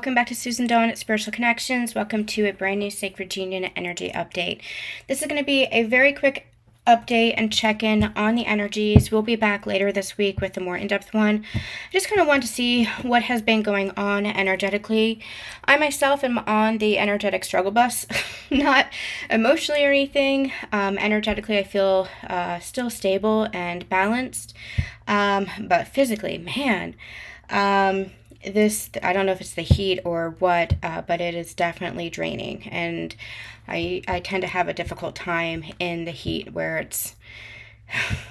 welcome back to Susan Dawn at Spiritual Connections. Welcome to a brand new Sacred Union Energy update. This is going to be a very quick update and check-in on the energies. We'll be back later this week with a more in-depth one. I just kind of want to see what has been going on energetically. I myself am on the energetic struggle bus, not emotionally or anything. Energetically, I feel still stable and balanced, but physically, man, I don't know if it's the heat or what, but it is definitely draining. And I tend to have a difficult time in the heat where it's,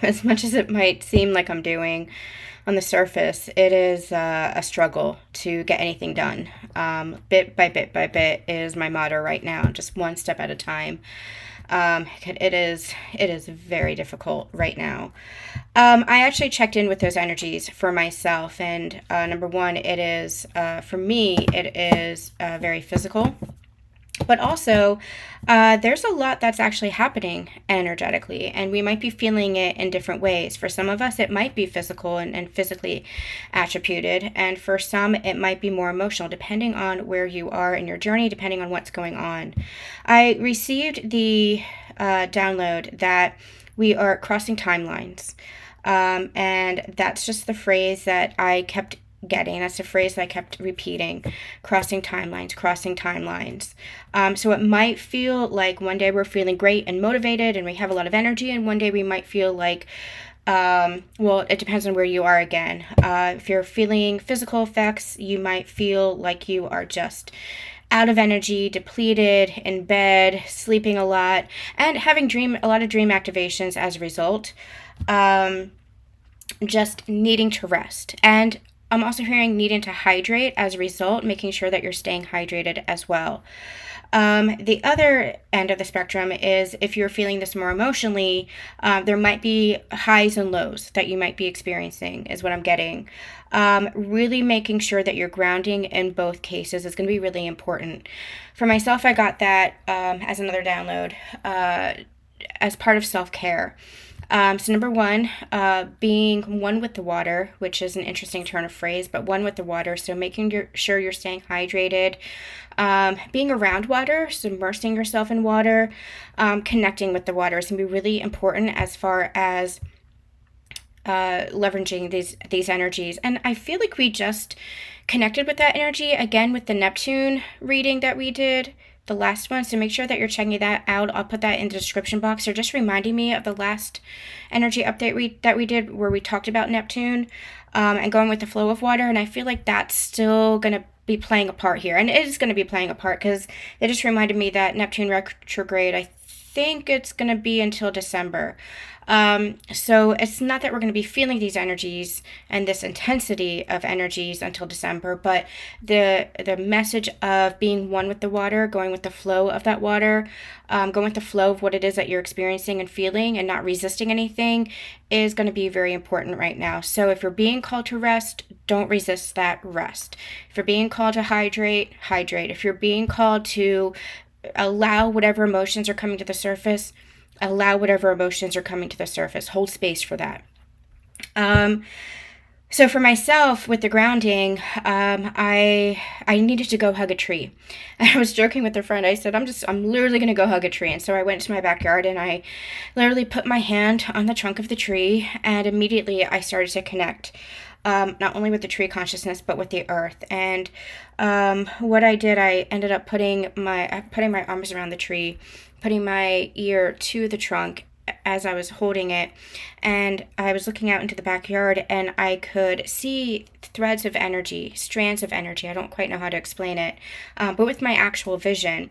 as much as it might seem like I'm doing on the surface, it is a struggle to get anything done. Bit by bit by bit is my motto right now, just one step at a time. It is very difficult right now. I actually checked in with those energies for myself, and number one, it is for me, it is very physical, but also there's a lot that's actually happening energetically, and we might be feeling it in different ways. For some of us, it might be physical and physically attributed, and for some, it might be more emotional, depending on where you are in your journey, depending on what's going on. I received the download that we are crossing timelines. And that's just the phrase that I kept getting. That's the phrase that I kept repeating. Crossing timelines, crossing timelines. So it might feel like one day we're feeling great and motivated and we have a lot of energy, and one day we might feel like, well, it depends on where you are again. If you're feeling physical effects, you might feel like you are just out of energy, depleted, in bed, sleeping a lot, and having a lot of dream activations as a result. Just needing to rest. And I'm also hearing needing to hydrate as a result, making sure that you're staying hydrated as well. The other end of the spectrum is if you're feeling this more emotionally, there might be highs and lows that you might be experiencing, is what I'm getting. Really making sure that you're grounding in both cases is going to be really important. For myself, I got that as another download as part of self-care. So number one, being one with the water, which is an interesting turn of phrase, but one with the water. So making sure you're staying hydrated, being around water, so immersing yourself in water, connecting with the water is going to be really important as far as leveraging these energies. And I feel like we just connected with that energy again with the Neptune reading that we did, the last one. So make sure that you're checking that out. I'll put that in the description box. They're just reminding me of the last energy update that we did where we talked about Neptune and going with the flow of water. And I feel like that's still going to be playing a part here. And it is going to be playing a part because they just reminded me that Neptune retrograde, I think it's going to be until December. So it's not that we're going to be feeling these energies and this intensity of energies until December, but the message of being one with the water, going with the flow of that water, going with the flow of what it is that you're experiencing and feeling and not resisting anything is going to be very important right now. So if you're being called to rest, don't resist that rest. If you're being called to hydrate, hydrate. If you're being called to allow whatever emotions are coming to the surface, allow whatever emotions are coming to the surface. Hold space for that. So for myself with the grounding, I needed to go hug a tree. And I was joking with a friend. I said, I'm literally going to go hug a tree. And so I went to my backyard and I literally put my hand on the trunk of the tree, and immediately I started to connect. Not only with the tree consciousness, but with the earth. And what I did, I ended up putting my arms around the tree, putting my ear to the trunk as I was holding it, and I was looking out into the backyard, and I could see threads of energy, strands of energy. I don't quite know how to explain it, but with my actual vision.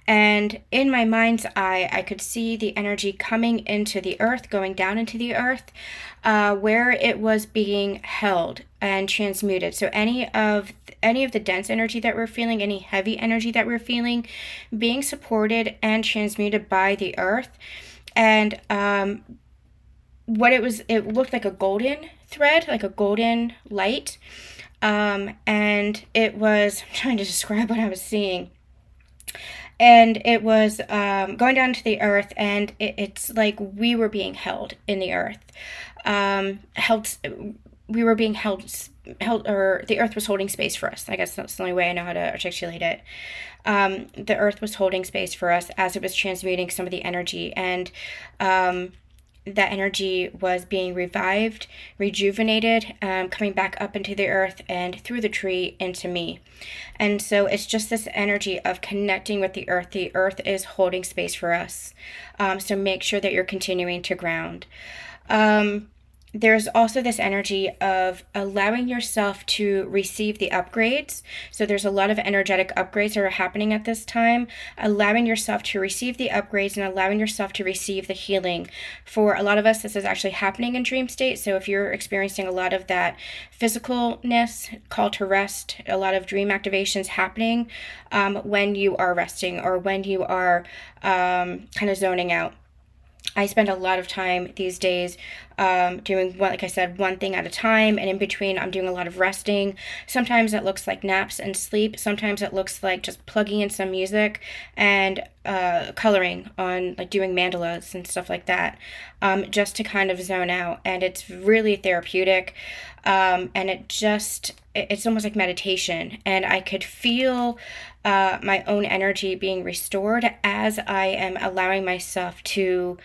And in my mind's eye, I could see the energy coming into the earth, going down into the earth, where it was being held and transmuted. So any of the dense energy that we're feeling, any heavy energy that we're feeling, being supported and transmuted by the earth. And it looked like a golden thread, like a golden light. And it was, I'm trying to describe what I was seeing. And it was going down to the earth, and it's like we were being held in the earth, held we were being held, or the earth was holding space for us. I guess that's the only way I know how to articulate it. The earth was holding space for us as it was transmuting some of the energy, and that energy was being revived, rejuvenated, coming back up into the earth and through the tree into me. And so it's just this energy of connecting with the earth. The earth is holding space for us. So make sure that you're continuing to ground. There's also this energy of allowing yourself to receive the upgrades. So there's a lot of energetic upgrades that are happening at this time. Allowing yourself to receive the upgrades and allowing yourself to receive the healing. For a lot of us, this is actually happening in dream state. So if you're experiencing a lot of that physicalness, call to rest, a lot of dream activations happening when you are resting or when you are kind of zoning out. I spend a lot of time these days doing, like I said, one thing at a time, and in between I'm doing a lot of resting. Sometimes it looks like naps and sleep. Sometimes it looks like just plugging in some music and coloring on, like doing mandalas and stuff like that, just to kind of zone out. And it's really therapeutic, and it's almost like meditation, and I could feel my own energy being restored as I am allowing myself to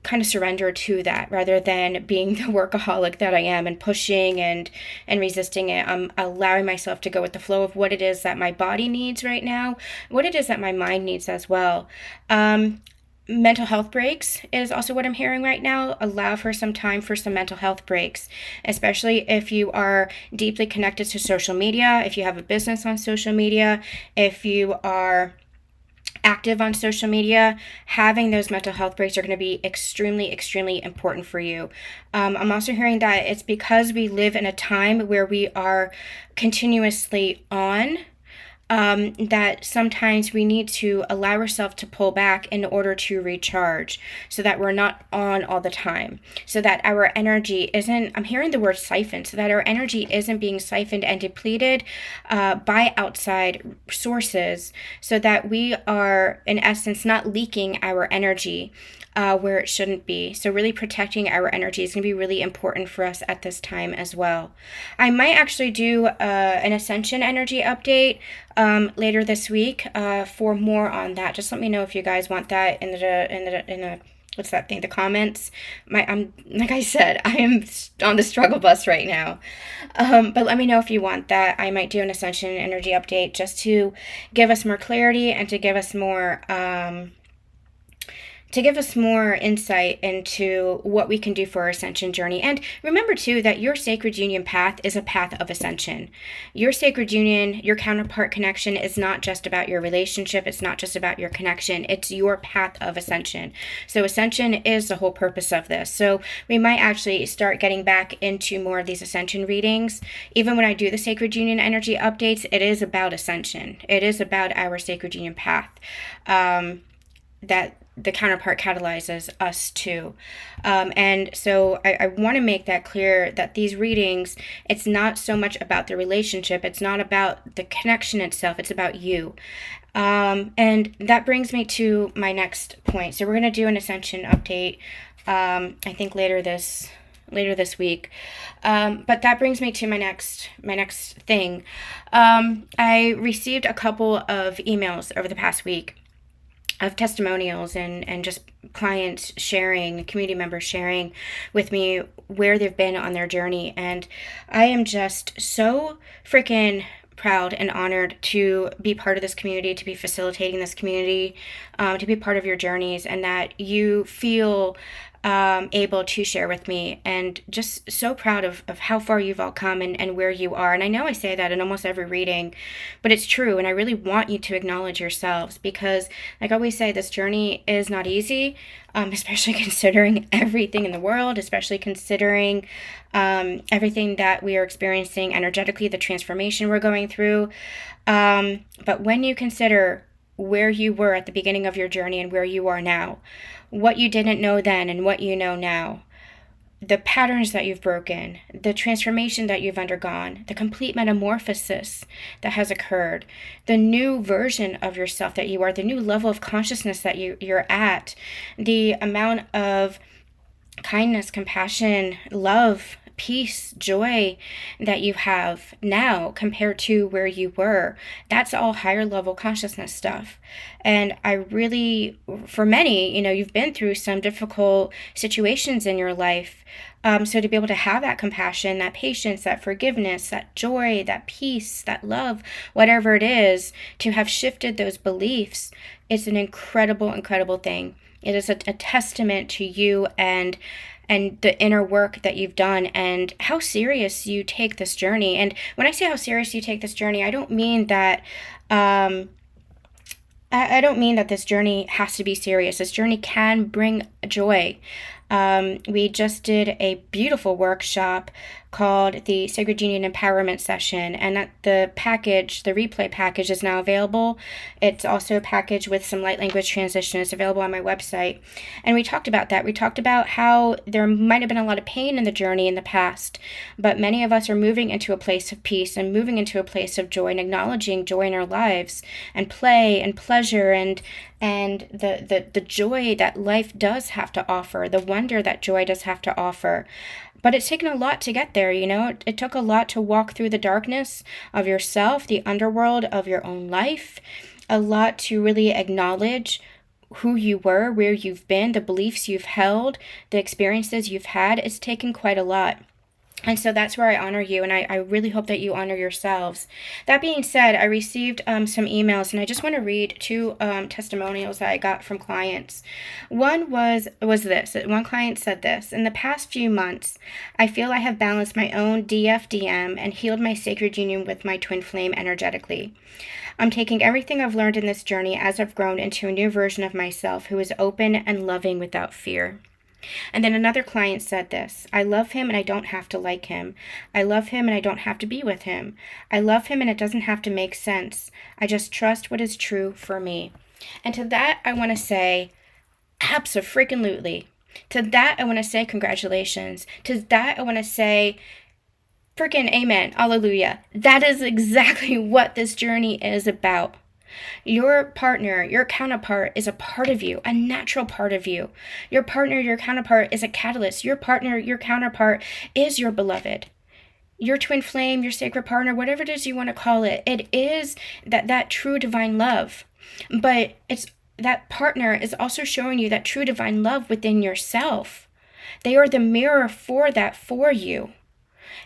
kind of surrender to that, rather than being the workaholic that I am and pushing and resisting it. I'm allowing myself to go with the flow of what it is that my body needs right now, what it is that my mind needs as well. Mental health breaks is also what I'm hearing right now. Allow for some time for some mental health breaks, especially if you are deeply connected to social media, if you have a business on social media, if you are active on social media. Having those mental health breaks are going to be extremely, extremely important for you. I'm also hearing that it's because we live in a time where we are continuously on, that sometimes we need to allow ourselves to pull back in order to recharge, so that we're not on all the time, so that our energy isn't, I'm hearing the word siphoned, so that our energy isn't being siphoned and depleted by outside sources, so that we are, in essence, not leaking our energy where it shouldn't be. So really protecting our energy is going to be really important for us at this time as well. I might actually do an Ascension Energy update later this week for more on that. Just let me know if you guys want that in the what's that thing? The comments. I'm like I said, I am on the struggle bus right now. But let me know if you want that. I might do an Ascension Energy update just to give us more clarity and to give us more insight into what we can do for our ascension journey. And remember too that your sacred union path is a path of ascension. Your sacred union, your counterpart connection, is not just about your relationship. It's not just about your connection. It's your path of ascension. So ascension is the whole purpose of this. So we might actually start getting back into more of these ascension readings. Even when I do the sacred union energy updates, it is about ascension. It is about our sacred union path that the counterpart catalyzes us to. And so I want to make that clear, that these readings, it's not so much about the relationship. It's not about the connection itself. It's about you. And that brings me to my next point. So we're going to do an Ascension update, I think later this week. But that brings me to my next thing. I received a couple of emails over the past week of testimonials and just clients sharing, community members sharing with me where they've been on their journey. And I am just so freaking proud and honored to be part of this community, to be facilitating this community, to be part of your journeys, and that you feel able to share with me, and just so proud of how far you've all come and where you are. And I know I say that in almost every reading, but it's true. And I really want you to acknowledge yourselves, because like I always say, this journey is not easy, especially considering everything in the world, especially considering everything that we are experiencing energetically, the transformation we're going through. But when you consider where you were at the beginning of your journey and where you are now, what you didn't know then and what you know now, the patterns that you've broken, the transformation that you've undergone, the complete metamorphosis that has occurred, the new version of yourself that you are, the new level of consciousness that you're at, the amount of kindness, compassion, love peace, joy that you have now compared to where you were. That's all higher level consciousness stuff. And I really, for many, you've been through some difficult situations in your life. So to be able to have that compassion, that patience, that forgiveness, that joy, that peace, that love, whatever it is, to have shifted those beliefs, it's an incredible, incredible thing. It is a testament to you and the inner work that you've done and how serious you take this journey. And when I say how serious you take this journey, I don't mean that I don't mean that this journey has to be serious. This journey can bring joy. We just did a beautiful workshop called the Sacred Union Empowerment Session, and that the replay package is now available. It's also a package with some light language translation. It's available on my website. And we talked about that. We talked about how there might have been a lot of pain in the journey in the past, but many of us are moving into a place of peace and moving into a place of joy and acknowledging joy in our lives and play and pleasure and the joy that life does have to offer, the wonder that joy does have to offer. But it's taken a lot to get there, It took a lot to walk through the darkness of yourself, the underworld of your own life, a lot to really acknowledge who you were, where you've been, the beliefs you've held, the experiences you've had. It's taken quite a lot. And so that's where I honor you, and I really hope that you honor yourselves. That being said, I received some emails, and I just want to read two testimonials that I got from clients. One was this. One client said this: in the past few months, I feel I have balanced my own DFDM and healed my sacred union with my twin flame energetically. I'm taking everything I've learned in this journey as I've grown into a new version of myself who is open and loving without fear. And then another client said this: I love him and I don't have to like him. I love him and I don't have to be with him. I love him and it doesn't have to make sense. I just trust what is true for me. And to that, I want to say, abso-freaking-lutely. To that, I want to say congratulations. To that, I want to say, freaking amen, hallelujah. That is exactly what this journey is about. Your partner, your counterpart is a part of you, a natural part of you. Your partner, your counterpart is a catalyst. Your partner, your counterpart is your beloved. Your twin flame, your sacred partner, whatever it is you want to call it, it is that true divine love. But that partner is also showing you that true divine love within yourself. They are the mirror for that for you.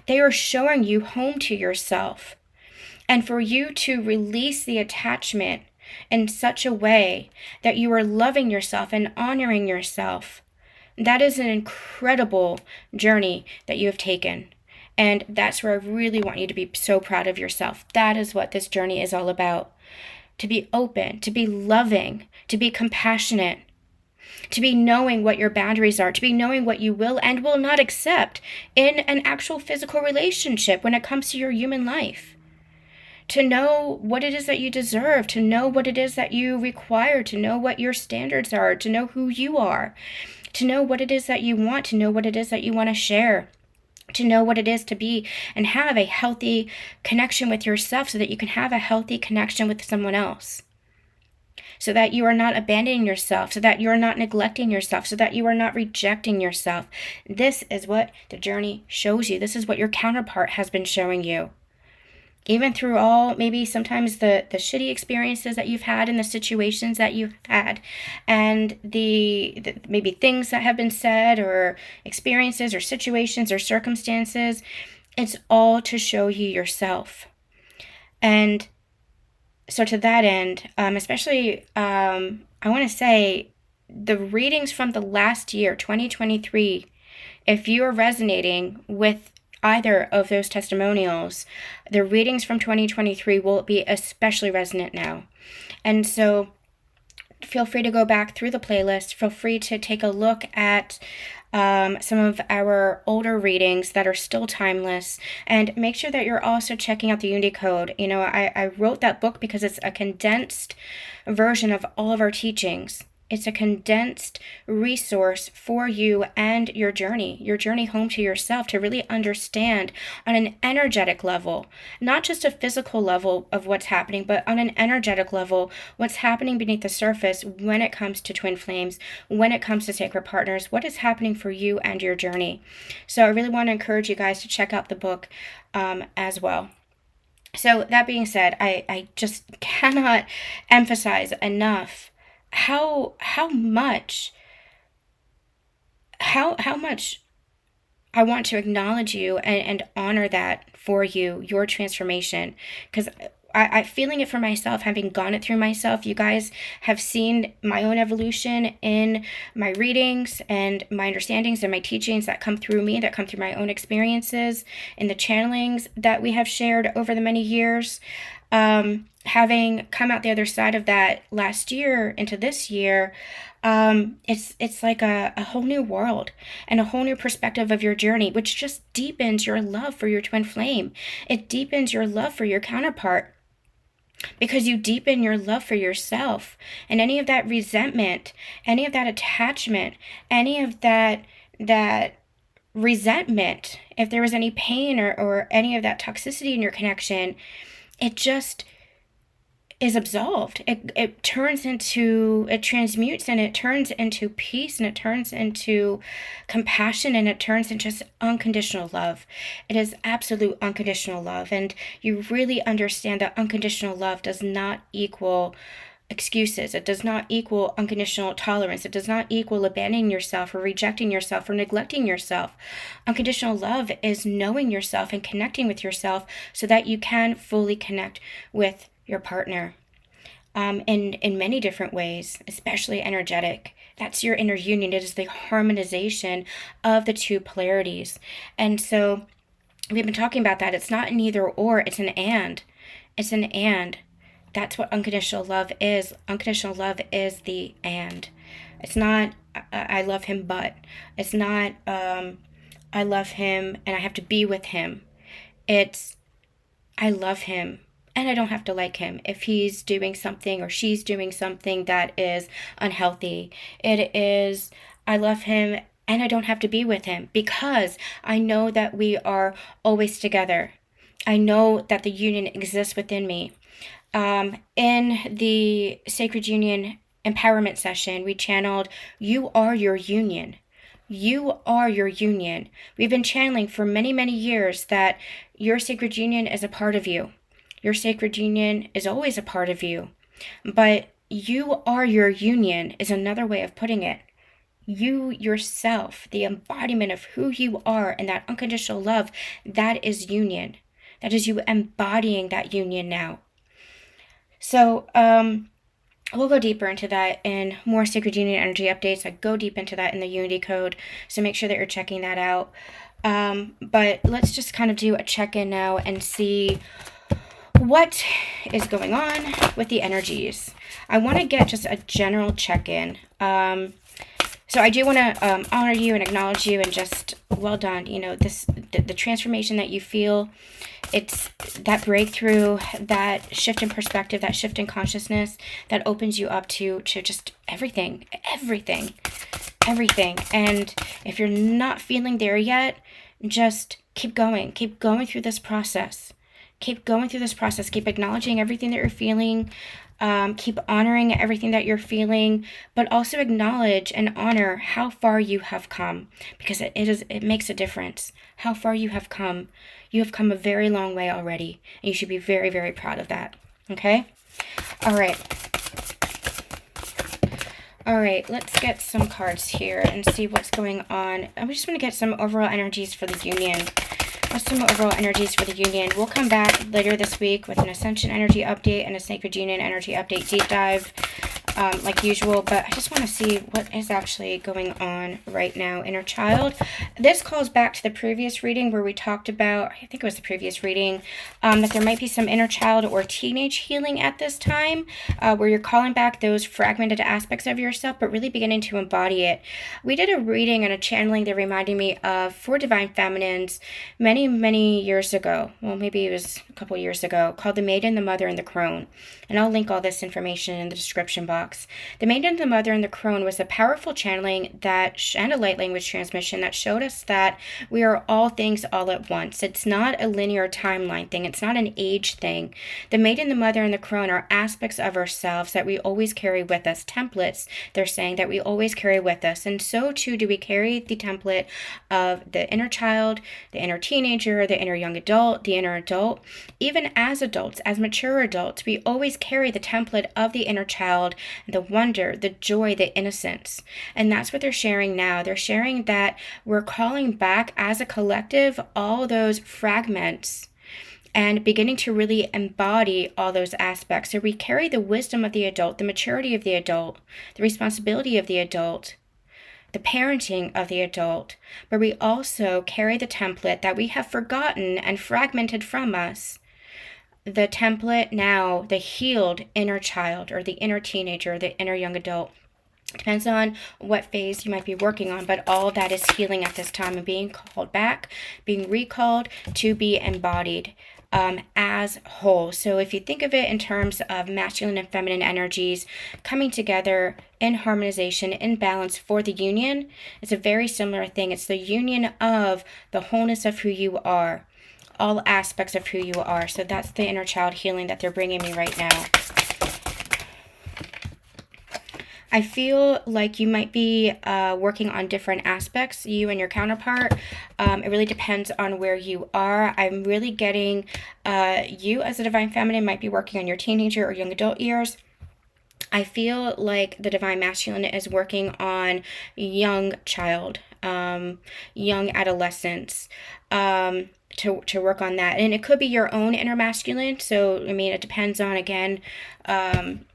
They are showing you home to yourself. And for you to release the attachment in such a way that you are loving yourself and honoring yourself, that is an incredible journey that you have taken. And that's where I really want you to be so proud of yourself. That is what this journey is all about. To be open, to be loving, to be compassionate, to be knowing what your boundaries are, to be knowing what you will and will not accept in an actual physical relationship when it comes to your human life. To know what it is that you deserve, to know what it is that you require, to know what your standards are, to know who you are, to know what it is that you want, to know what it is that you want to share, to know what it is to be and have a healthy connection with yourself so that you can have a healthy connection with someone else. So that you are not abandoning yourself, so that you are not neglecting yourself, so that you are not rejecting yourself. This is what the journey shows you. This is what your counterpart has been showing you. Even through all, maybe sometimes the shitty experiences that you've had and the situations that you've had and the maybe things that have been said or experiences or situations or circumstances, it's all to show you yourself. And so to that end, especially, I want to say the readings from the last year, 2023, if you are resonating with either of those testimonials, the readings from 2023 will be especially resonant now. And so feel free to go back through the playlist. Feel free to take a look at some of our older readings that are still timeless, and make sure that you're also checking out the Unity Code. I wrote that book because it's a condensed version of all of our teachings. It's a condensed resource for you and your journey home to yourself, to really understand on an energetic level, not just a physical level of what's happening, but on an energetic level, what's happening beneath the surface when it comes to twin flames, when it comes to sacred partners, what is happening for you and your journey. So I really want to encourage you guys to check out the book as well. So that being said, I just cannot emphasize enough how much I want to acknowledge you and honor that for you, your transformation, because I feeling it for myself, having gone it through myself. You guys have seen my own evolution in my readings and my understandings and my teachings that come through me, that come through my own experiences, in the channelings that we have shared over the many years. Having come out the other side of that last year into this year, it's like a whole new world and a whole new perspective of your journey, which just deepens your love for your twin flame. It deepens your love for your counterpart, because you deepen your love for yourself, and any of that resentment, any of that attachment, any of that resentment, if there was any pain or any of that toxicity in your connection, it just is absolved. It transmutes, and it turns into peace, and it turns into compassion, and it turns into just unconditional love. It is absolute unconditional love. And you really understand that unconditional love does not equal excuses. It does not equal unconditional tolerance. It does not equal abandoning yourself or rejecting yourself or neglecting yourself. Unconditional love is knowing yourself and connecting with yourself so that you can fully connect with your partner in many different ways, especially energetic. That's your inner union. It is the harmonization of the two polarities. And so we've been talking about that. It's not an either or, it's an and. It's an and. That's what unconditional love is. Unconditional love is the and. It's not, I love him, but. It's not, I love him and I have to be with him. It's, I love him and I don't have to like him if he's doing something or she's doing something that is unhealthy. It is, I love him and I don't have to be with him because I know that we are always together. I know that the union exists within me. In the Sacred Union Empowerment session, we channeled, "You are your union. You are your union." We've been channeling for many, many years that your sacred union is a part of you. Your sacred union is always a part of you. But you are your union is another way of putting it. You yourself, the embodiment of who you are and that unconditional love, that is union. That is you embodying that union now. So, we'll go deeper into that in more Sacred Union Energy updates. I go deep into that in the Unity Code, so make sure that you're checking that out. But let's just kind of do a check-in now and see what is going on with the energies. I want to get just a general check-in. So I do want to honor you and acknowledge you and just well done. You know, the transformation that you feel, it's that breakthrough, that shift in perspective, that shift in consciousness that opens you up to just everything. And if you're not feeling there yet, just keep going through this process. Keep acknowledging everything that you're feeling. Keep honoring everything that you're feeling, but also acknowledge and honor how far you have come, because it makes a difference. How far you have come. You have come a very long way already, and you should be very, very proud of that. Okay? All right, let's get some cards here and see what's going on. I just want to get some overall energies for the union. We'll come back later this week with an Ascension Energy update and a Sacred Union Energy update deep dive, like usual. But I just want to see what is actually going on right now, inner child. This calls back to the previous reading where we talked about, I think it was the previous reading, that there might be some inner child or teenage healing at this time, where you're calling back those fragmented aspects of yourself, but really beginning to embody it. We did a reading and a channeling that reminded me of 4 Divine Feminines many years ago. Well, maybe it was a couple years ago, called The Maiden, the Mother, and the Crone. And I'll link all this information in the description box. box. The Maiden, the Mother, and the Crone was a powerful channeling and a light language transmission that showed us that we are all things all at once. It's not a linear timeline thing. It's not an age thing. The Maiden, the Mother, and the Crone are aspects of ourselves that we always carry with us. Templates, they're saying, that we always carry with us. And so too do we carry the template of the inner child, the inner teenager, the inner young adult, the inner adult. Even as adults, as mature adults, we always carry the template of the inner child, the wonder, the joy, the innocence. And that's what they're sharing now. They're sharing that we're calling back as a collective all those fragments and beginning to really embody all those aspects. So we carry the wisdom of the adult, the maturity of the adult, the responsibility of the adult, the parenting of the adult, but we also carry the template that we have forgotten and fragmented from us. The template now, the healed inner child or the inner teenager, the inner young adult. Depends on what phase you might be working on, but all of that is healing at this time and being called back, being recalled to be embodied as whole. So if you think of it in terms of masculine and feminine energies coming together in harmonization, in balance for the union, it's a very similar thing. It's the union of the wholeness of who you are, all aspects of who you are. So that's the inner child healing that they're bringing me right now. I feel like you might be working on different aspects, you and your counterpart. It really depends on where you are. I'm really getting you as a divine feminine might be working on your teenager or young adult years. I feel like the divine masculine is working on young child, young adolescence, to work on that. And it could be your own inner masculine. So, I mean, it depends on, again,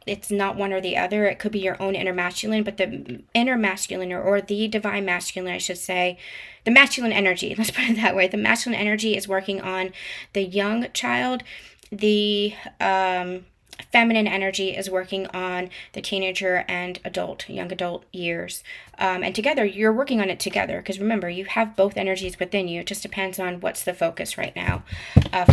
it's not one or the other. It could be your own inner masculine, but the inner masculine or the divine masculine, I should say, the masculine energy, let's put it that way. The masculine energy is working on the young child. The feminine energy is working on the teenager and adult, young adult years. And together, you're working on it together. Because remember, you have both energies within you. It just depends on what's the focus right now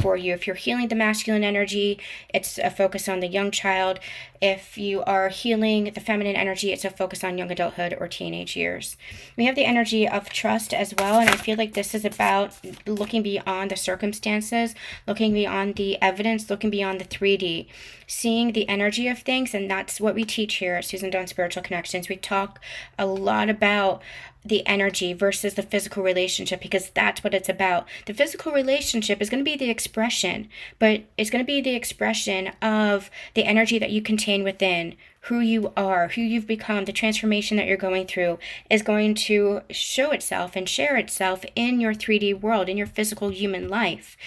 for you. If you're healing the masculine energy, it's a focus on the young child. If you are healing the feminine energy, it's a focus on young adulthood or teenage years. We have the energy of trust as well. And I feel like this is about looking beyond the circumstances, looking beyond the evidence, looking beyond the 3D, seeing the energy of things. And that's what we teach here at Susan Dawn Spiritual Connections. We talk a lot about the energy versus the physical relationship, because that's what it's about. The physical relationship is going to be the expression, but it's going to be the expression of the energy that you contain within, who you are, who you've become. The transformation that you're going through is going to show itself and share itself in your 3D world, in your physical human life.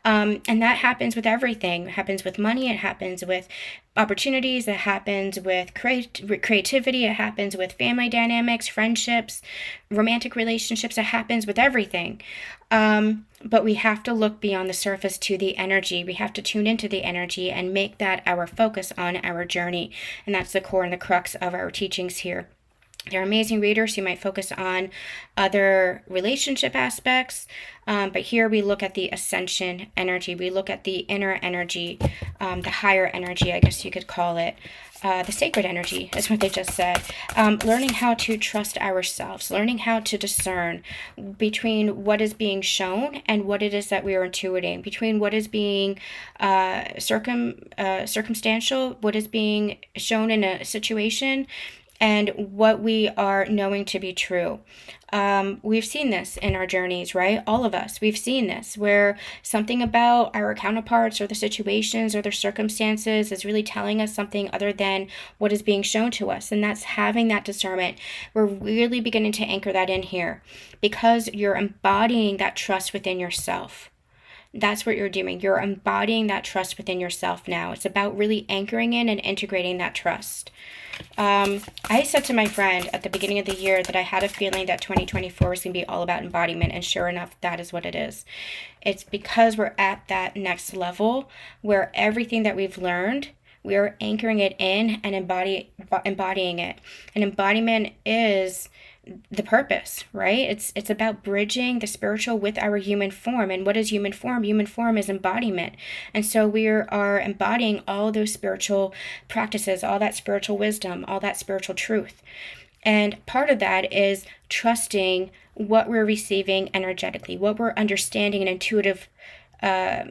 And that happens with everything. It happens with money. It happens with opportunities. It happens with creativity. It happens with family dynamics, friendships, romantic relationships. It happens with everything. But we have to look beyond the surface to the energy. We have to tune into the energy and make that our focus on our journey. And that's the core and the crux of our teachings here. They're amazing readers who might focus on other relationship aspects. But here we look at the ascension energy. We look at the inner energy, the higher energy, I guess you could call it. The sacred energy is what they just said. Learning how to trust ourselves, learning how to discern between what is being shown and what it is that we are intuiting, between what is being circumstantial, what is being shown in a situation, and what we are knowing to be true. We've seen this in our journeys, right? All of us, we've seen this, where something about our counterparts or the situations or their circumstances is really telling us something other than what is being shown to us. And that's having that discernment. We're really beginning to anchor that in here, because you're embodying that trust within yourself. That's what you're doing. You're embodying that trust within yourself now. It's about really anchoring in and integrating that trust. I said to my friend at the beginning of the year that I had a feeling that 2024 was going to be all about embodiment, and sure enough, that is what it is. It's because we're at that next level where everything that we've learned, we are anchoring it in and embodying it. And embodiment is the purpose, right? It's about bridging the spiritual with our human form. And what is human form? Human form is embodiment. And so we are embodying all those spiritual practices, all that spiritual wisdom, all that spiritual truth. And part of that is trusting what we're receiving energetically, what we're understanding and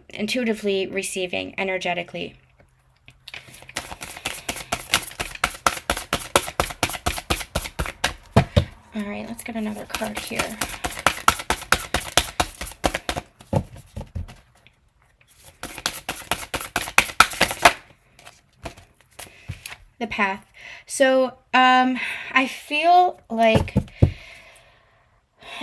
intuitively receiving energetically. All right, let's get another card here. The path. So I feel like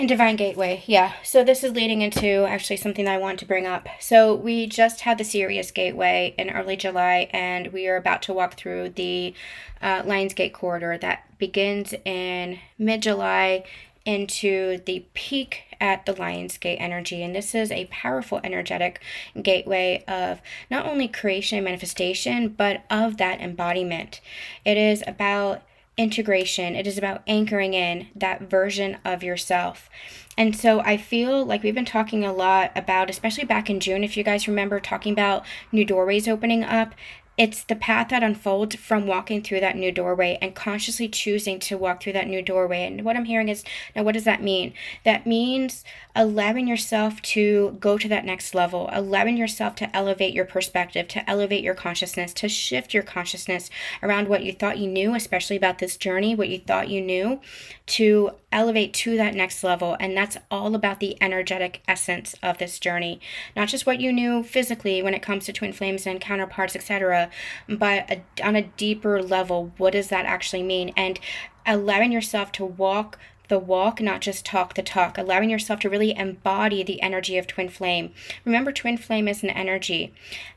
Divine Gateway, yeah. So this is leading into actually something that I want to bring up. So we just had the Sirius Gateway in early July, and we are about to walk through the Lionsgate corridor that begins in mid-July into the peak at the Lionsgate energy. And this is a powerful energetic gateway of not only creation and manifestation, but of that embodiment. It is about integration. It is about anchoring in that version of yourself. And so I feel like we've been talking a lot about, especially back in June, if you guys remember, talking about new doorways opening up. It's the path that unfolds from walking through that new doorway and consciously choosing to walk through that new doorway. And what I'm hearing is, now what does that mean? That means allowing yourself to go to that next level, allowing yourself to elevate your perspective, to elevate your consciousness, to shift your consciousness around what you thought you knew, especially about this journey, what you thought you knew, to elevate to that next level. And that's all about the energetic essence of this journey, not just what you knew physically when it comes to twin flames and counterparts, etc., but on a deeper level, what does that actually mean? And allowing yourself to walk the walk, not just talk the talk, allowing yourself to really embody the energy of twin flame. Remember, twin flame is an energy.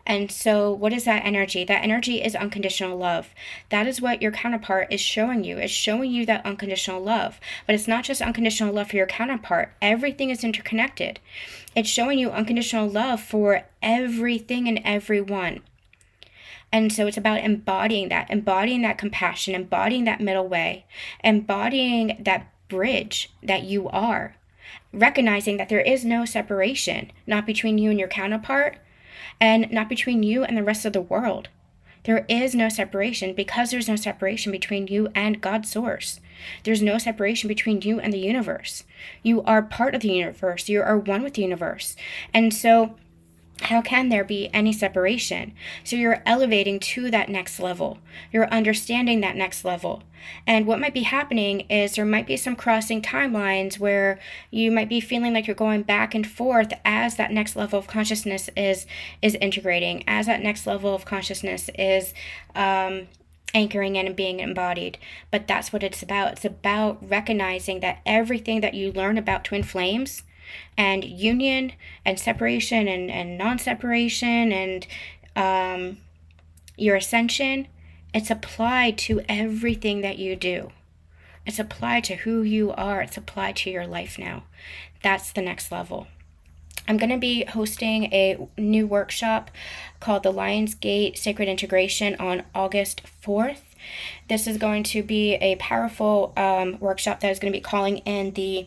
And so what is that energy? That energy is unconditional love. That is what your counterpart is showing you. It's showing you that unconditional love. But it's not just unconditional love for your counterpart. Everything is interconnected. It's showing you unconditional love for everything and everyone. And so it's about embodying that compassion, embodying that middle way, embodying that bridge that you are, recognizing that there is no separation, not between you and your counterpart, and not between you and the rest of the world. There is no separation because there's no separation between you and God's source. There's no separation between you and the universe. You are part of the universe. You are one with the universe. And so how can there be any separation? So you're elevating to that next level. You're understanding that next level. And what might be happening is there might be some crossing timelines where you might be feeling like you're going back and forth as that next level of consciousness is integrating, as that next level of consciousness is anchoring in and being embodied. But that's what it's about. It's about recognizing that everything that you learn about twin flames and union and separation and non-separation and your ascension, it's applied to everything that you do. It's applied to who you are. It's applied to your life now. That's the next level. I'm going to be hosting a new workshop called the Lionsgate Sacred Integration on August 4th. This is going to be a powerful workshop that is going to be calling in the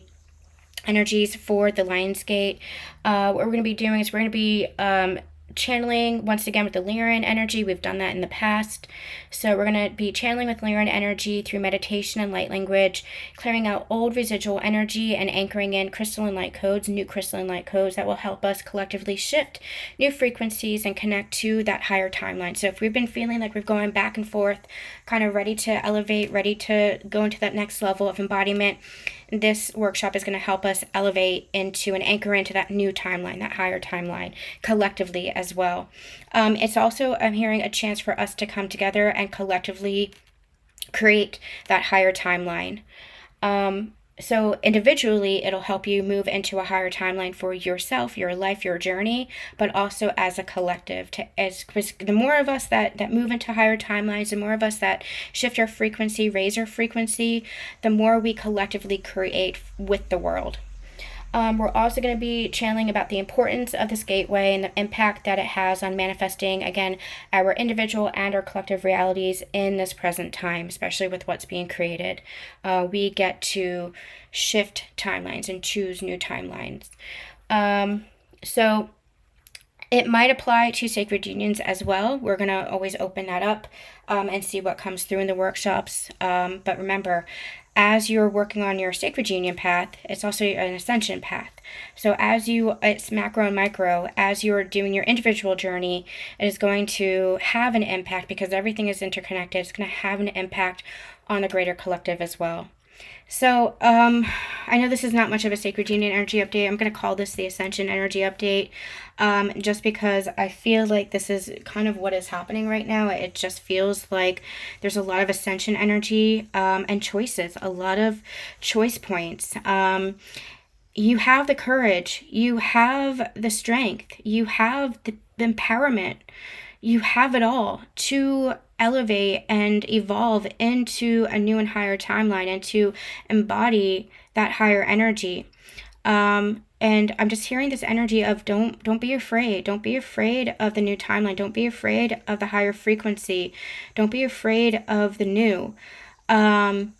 energies for the Lionsgate. What we're going to be doing is we're going to be channeling once again with the Lyran energy. We've done that in the past. So we're going to be channeling with Lyran energy through meditation and light language, clearing out old residual energy and anchoring in crystalline light codes, new crystalline light codes that will help us collectively shift new frequencies and connect to that higher timeline. So if we've been feeling like we're going back and forth, kind of ready to elevate, ready to go into that next level of embodiment, this workshop is going to help us elevate into and anchor into that new timeline, that higher timeline, collectively as well. It's also, I'm hearing, a chance for us to come together and collectively create that higher timeline. So individually, it'll help you move into a higher timeline for yourself, your life, your journey, but also as a collective. The more of us that move into higher timelines, the more of us that shift our frequency, raise our frequency, the more we collectively create with the world. We're also going to be channeling about the importance of this gateway and the impact that it has on manifesting, again, our individual and our collective realities in this present time, especially with what's being created. We get to shift timelines and choose new timelines. So it might apply to sacred unions as well. We're going to always open that up and see what comes through in the workshops. But remember, as you're working on your sacred union path, it's also an ascension path. So it's macro and micro, as you're doing your individual journey, it is going to have an impact because everything is interconnected. It's going to have an impact on the greater collective as well. So, I know this is not much of a sacred union energy update. I'm going to call this the Ascension Energy update, just because I feel like this is kind of what is happening right now. It just feels like there's a lot of ascension energy, and choices, a lot of choice points. You have the courage, you have the strength, you have the empowerment, you have it all to elevate and evolve into a new and higher timeline and to embody that higher energy. And I'm just hearing this energy of don't be afraid. Don't be afraid of the new timeline. Don't be afraid of the higher frequency. Don't be afraid of the new. Don't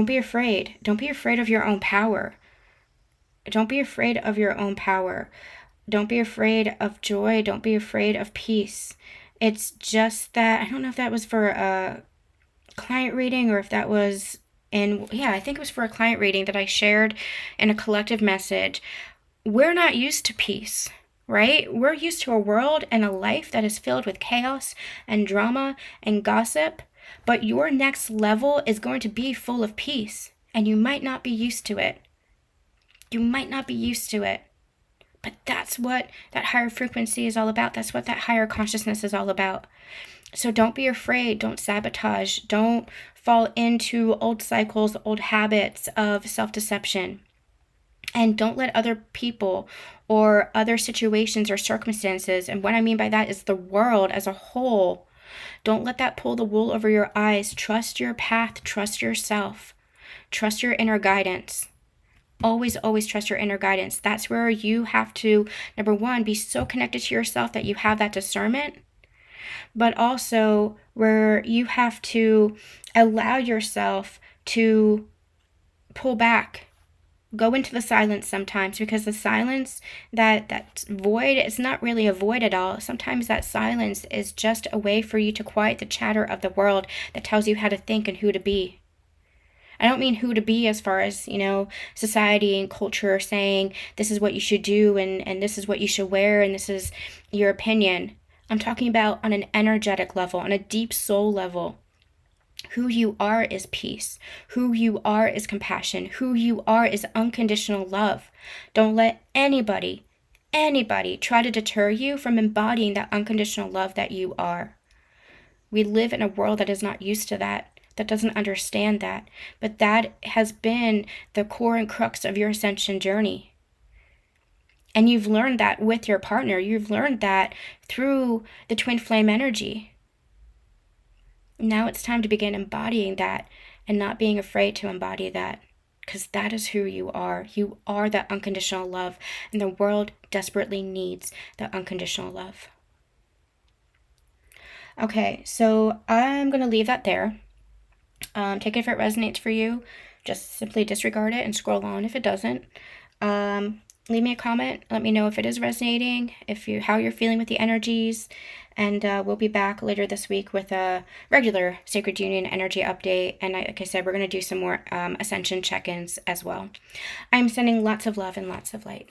be afraid. Don't be afraid of your own power. Don't be afraid of your own power. Don't be afraid of joy. Don't be afraid of peace. It's just that, I don't know if that was for a client reading or if that was I think it was for a client reading that I shared in a collective message. We're not used to peace, right? We're used to a world and a life that is filled with chaos and drama and gossip, but your next level is going to be full of peace, and you might not be used to it. You might not be used to it. But that's what that higher frequency is all about. That's what that higher consciousness is all about. So don't be afraid. Don't sabotage. Don't fall into old cycles, old habits of self-deception. And don't let other people or other situations or circumstances, and what I mean by that is the world as a whole, don't let that pull the wool over your eyes. Trust your path. Trust yourself. Trust your inner guidance. Always, always trust your inner guidance. That's where you have to, number one, be so connected to yourself that you have that discernment, but also where you have to allow yourself to pull back, go into the silence sometimes, because the silence, that void, it's not really a void at all. Sometimes that silence is just a way for you to quiet the chatter of the world that tells you how to think and who to be. I don't mean who to be as far as, society and culture saying this is what you should do and this is what you should wear and this is your opinion. I'm talking about on an energetic level, on a deep soul level. Who you are is peace. Who you are is compassion. Who you are is unconditional love. Don't let anybody try to deter you from embodying that unconditional love that you are. We live in a world that is not used to that doesn't understand that. But that has been the core and crux of your ascension journey. And you've learned that with your partner. You've learned that through the twin flame energy. Now it's time to begin embodying that and not being afraid to embody that, because that is who you are. You are that unconditional love, and the world desperately needs that unconditional love. Okay, so I'm going to leave that there. Take it if it resonates for you. Just simply disregard it and scroll on if it doesn't. Leave me a comment. Let me know if it is resonating, how you're feeling with the energies. And we'll be back later this week with a regular Sacred Union energy update. And like I said, we're going to do some more Ascension check-ins as well. I'm sending lots of love and lots of light.